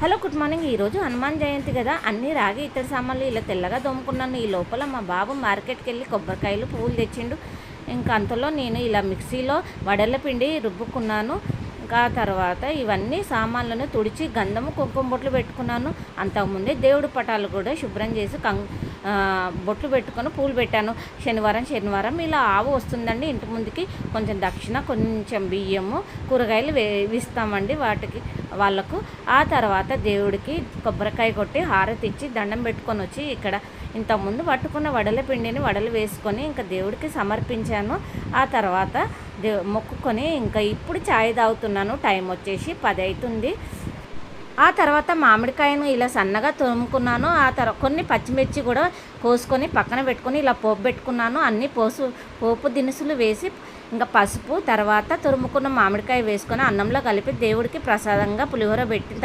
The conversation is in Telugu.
Hello, good morning. ఈరోజు హనుమాన్ జయంతి కదా, అన్నీ రాగి ఇత్తడి సామాన్లు ఇలా తెల్లగా దోముకున్నాను. ఈ లోపల మా బాబు మార్కెట్కి వెళ్ళి కొబ్బరికాయలు పువ్వులు తెచ్చిండు. ఇంకా అంతలో నేను ఇలా మిక్సీలో వడల పిండి రుబ్బుకున్నాను. ఇంకా తర్వాత ఇవన్నీ సామాన్లను తుడిచి గంధము కుంకుమ బొట్లు పెట్టుకున్నాను. అంతకుముందే దేవుడి పటాలు కూడా శుభ్రం చేసి బొట్లు పెట్టుకొని పూలు పెట్టాను. శనివారం ఇలా ఆవు వస్తుందండి ఇంటి ముందుకి. కొంచెం దక్షిణ, కొంచెం బియ్యము, కూరగాయలు వేస్తామండి వాళ్ళకు. ఆ తర్వాత దేవుడికి కొబ్బరికాయ కొట్టి హారతి ఇచ్చి దండం పెట్టుకొని వచ్చి ఇక్కడ ఇంతకుముందు పట్టుకున్న వడల పిండిని వడలు వేసుకొని ఇంకా దేవుడికి సమర్పించాను. ఆ తర్వాత మొక్కుకొని ఇంకా ఇప్పుడు ఛాయ్ తాగుతున్నాను. టైం వచ్చేసి 10 అవుతుంది. ఆ తర్వాత మామిడికాయను ఇలా సన్నగా తురుముకున్నాను. ఆ తర్వాత కొన్ని పచ్చిమిర్చి కూడా కోసుకొని పక్కన పెట్టుకొని ఇలా పోపు పెట్టుకున్నాను. అన్నీ పోపు దినుసులు వేసి ఇంకా పసుపు, తర్వాత తురుముకున్న మామిడికాయ వేసుకొని అన్నంలో కలిపి దేవుడికి ప్రసాదంగా పులిహోర పెట్టిన